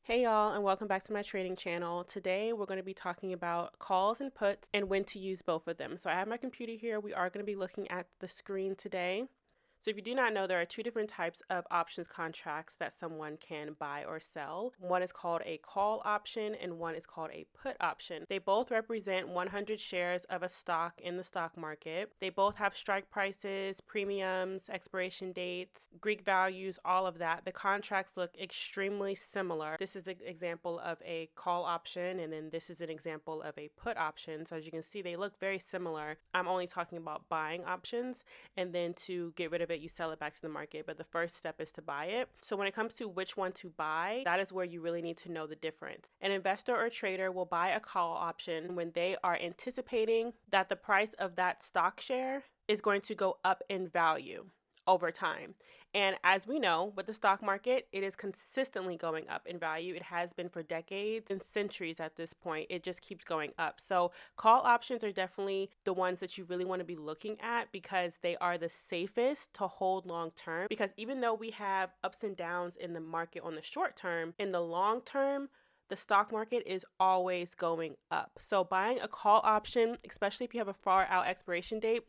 Hey y'all, and welcome back to my trading channel. Today we're going to be talking about calls and puts and when to use both of them. So I have my computer here. We are going to be looking at the screen today. So if you do not know, there are two different types of options contracts that someone can buy or sell. One is called a call option and one is called a put option. They both represent 100 shares of a stock in the stock market. They both have strike prices, premiums, expiration dates, Greek values, all of that. The contracts look extremely similar. This is an example of a call option, and then this is an example of a put option. So as you can see, they look very similar. I'm only talking about buying options, and then to get rid of it, you sell it back to the market. But the first step is to buy it. So when it comes to which one to buy, that is where you really need to know the difference. An investor or trader will buy a call option when they are anticipating that the price of that stock share is going to go up in value over time. And as we know, with the stock market, it is consistently going up in value. It has been for decades and centuries at this point. It just keeps going up. So call options are definitely the ones that you really want to be looking at because they are the safest to hold long term. Because even though we have ups and downs in the market on the short term, in the long term, the stock market is always going up. So buying a call option, especially if you have a far out expiration date,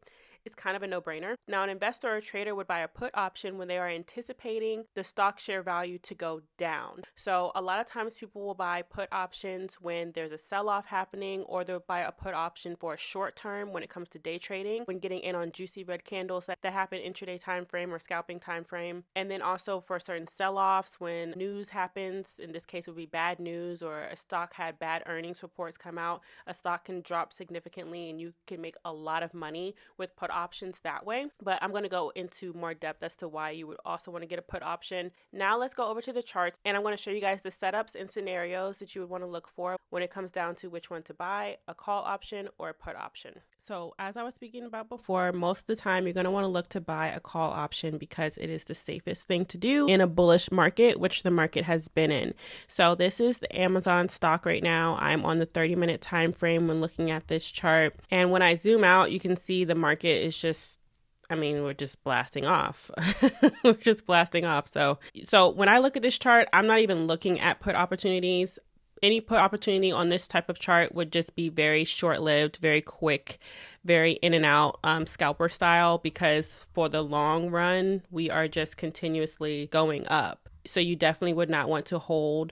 it's kind of a no-brainer. Now, an investor or trader would buy a put option when they are anticipating the stock share value to go down. So a lot of times people will buy put options when there's a sell-off happening, or they'll buy a put option for a short term when it comes to day trading, when getting in on juicy red candles that happen intraday time frame or scalping time frame. And then also for certain sell-offs when news happens. In this case, it would be bad news, or a stock had bad earnings reports come out. A stock can drop significantly and you can make a lot of money with put options that way. But I'm going to go into more depth as to why you would also want to get a put option. Now let's go over to the charts, and I'm going to show you guys the setups and scenarios that you would want to look for when it comes down to which one to buy, a call option or a put option. So as I was speaking about before, most of the time you're going to want to look to buy a call option because it is the safest thing to do in a bullish market, which the market has been in. So this is the Amazon stock right now. I'm on the 30-minute time frame when looking at this chart. And when I zoom out, you can see the market is just, we're just blasting off. We're just blasting off. So when I look at this chart, I'm not even looking at put opportunities. Any put opportunity on this type of chart would just be very short-lived, very quick, very in and out, scalper style, because for the long run, we are just continuously going up. So you definitely would not want to hold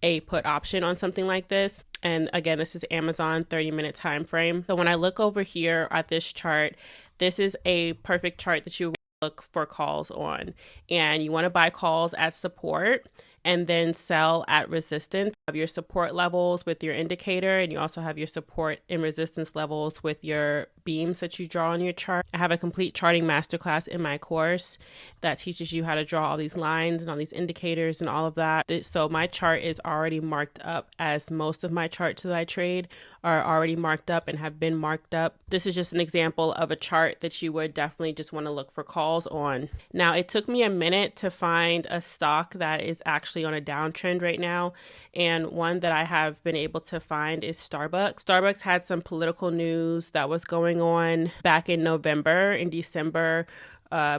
a put option on something like this. And again, this is Amazon 30-minute time frame. So when I look over here at this chart, this is a perfect chart that you look for calls on. And you want to buy calls at support and then sell at resistance. You have your support levels with your indicator, and you also have your support and resistance levels with your beams that you draw on your chart. I have a complete charting masterclass in my course that teaches you how to draw all these lines and all these indicators and all of that. So my chart is already marked up, as most of my charts that I trade are already marked up and have been marked up. This is just an example of a chart that you would definitely just want to look for calls on. Now, it took me a minute to find a stock that is actually on a downtrend right now, and one that I have been able to find is Starbucks. Starbucks had some political news that was going on back in November and December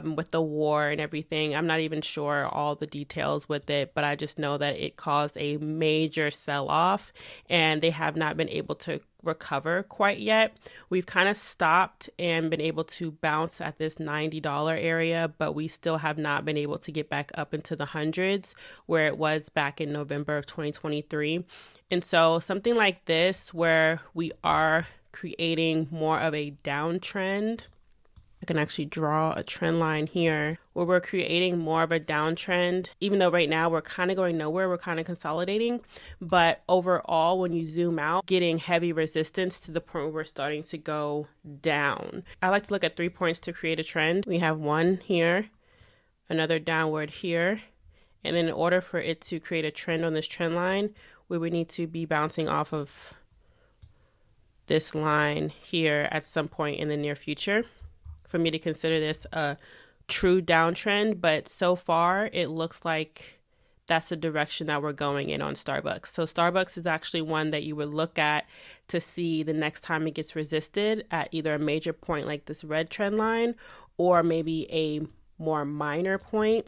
with the war and everything. I'm not even sure all the details with it, but I just know that it caused a major sell-off and they have not been able to recover quite yet. We've kind of stopped and been able to bounce at this $90 area, but we still have not been able to get back up into the hundreds where it was back in November of 2023. And so something like this, where we are creating more of a downtrend, I can actually draw a trend line here where we're creating more of a downtrend, even though right now we're kind of going nowhere, we're kind of consolidating. But overall, when you zoom out, getting heavy resistance to the point where we're starting to go down. I like to look at 3 points to create a trend. We have one here, another downward here. And then in order for it to create a trend on this trend line, we would need to be bouncing off of this line here at some point in the near future for me to consider this a true downtrend. But so far, it looks like that's the direction that we're going in on Starbucks. So Starbucks is actually one that you would look at to see the next time it gets resisted at either a major point like this red trend line, or maybe a more minor point.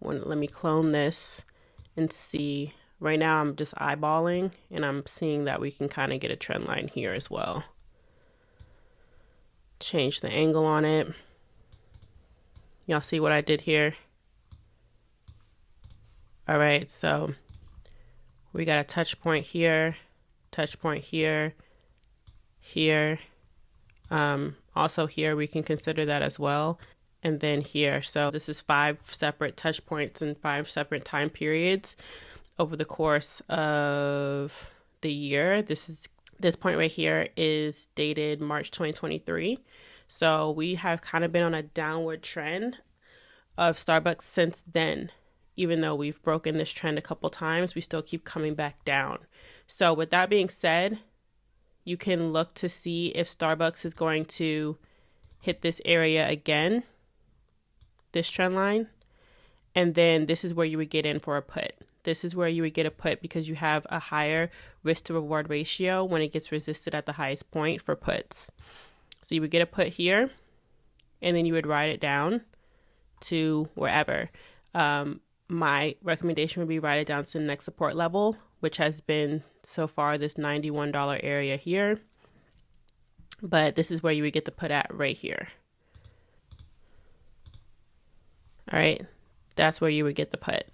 Let me clone this and see Right now I'm just eyeballing, and I'm seeing that we can kind of get a trend line here as well. Change the angle on it. Y'all see what I did here? All right, so we got a touch point here, here. Also here, we can consider that as well. And then here, so this is 5 separate touch points in 5 separate time periods over the course of the year. This point right here is dated March 2023. So we have kind of been on a downward trend of Starbucks since then. Even though we've broken this trend a couple times, we still keep coming back down. So with that being said, you can look to see if Starbucks is going to hit this area again, this trend line, and then this is where you would get in for a put. This is where you would get a put because you have a higher risk to reward ratio when it gets resisted at the highest point for puts. So you would get a put here, and then you would ride it down to wherever. My recommendation would be ride it down to the next support level, which has been so far this $91 area here. But this is where you would get the put at right here. All right, that's where you would get the put.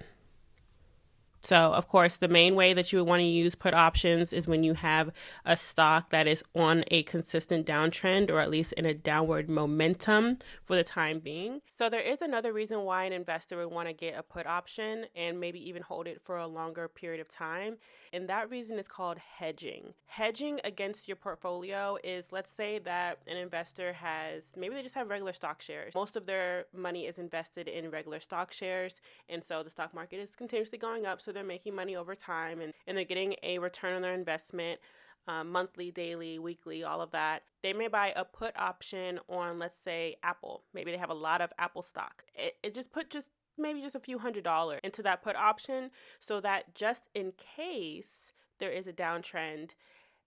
So, of course, the main way that you would want to use put options is when you have a stock that is on a consistent downtrend, or at least in a downward momentum for the time being. So there is another reason why an investor would want to get a put option and maybe even hold it for a longer period of time. And that reason is called hedging. Hedging against your portfolio is, let's say that an investor has, maybe they just have regular stock shares. Most of their money is invested in regular stock shares. And so the stock market is continuously going up. So they're making money over time, and they're getting a return on their investment, monthly, daily, weekly, all of that. They may buy a put option on, let's say, Apple. Maybe they have a lot of Apple stock. It just put maybe just a few $100s into that put option, so that just in case there is a downtrend,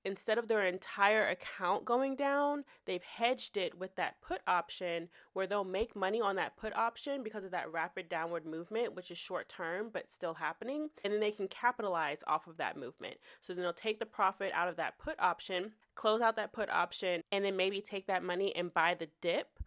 instead of their entire account going down, they've hedged it with that put option where they'll make money on that put option because of that rapid downward movement, which is short term but still happening. And then they can capitalize off of that movement. So then they'll take the profit out of that put option, close out that put option, and then maybe take that money and buy the dip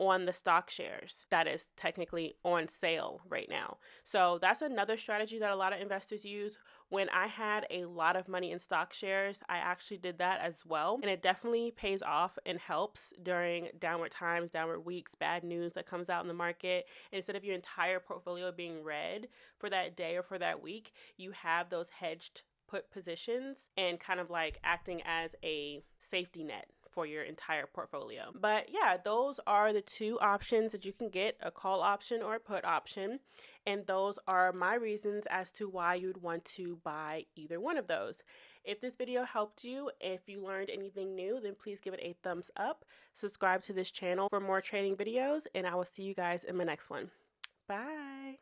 on the stock shares that is technically on sale right now. So that's another strategy that a lot of investors use. When I had a lot of money in stock shares, I actually did that as well. And it definitely pays off and helps during downward times, downward weeks, bad news that comes out in the market. And instead of your entire portfolio being red for that day or for that week, you have those hedged put positions and kind of like acting as a safety net for your entire portfolio. But yeah, those are the 2 options that you can get, a call option or a put option. And those are my reasons as to why you'd want to buy either one of those. If this video helped you, if you learned anything new, then please give it a thumbs up. Subscribe to this channel for more trading videos, and I will see you guys in my next one. Bye.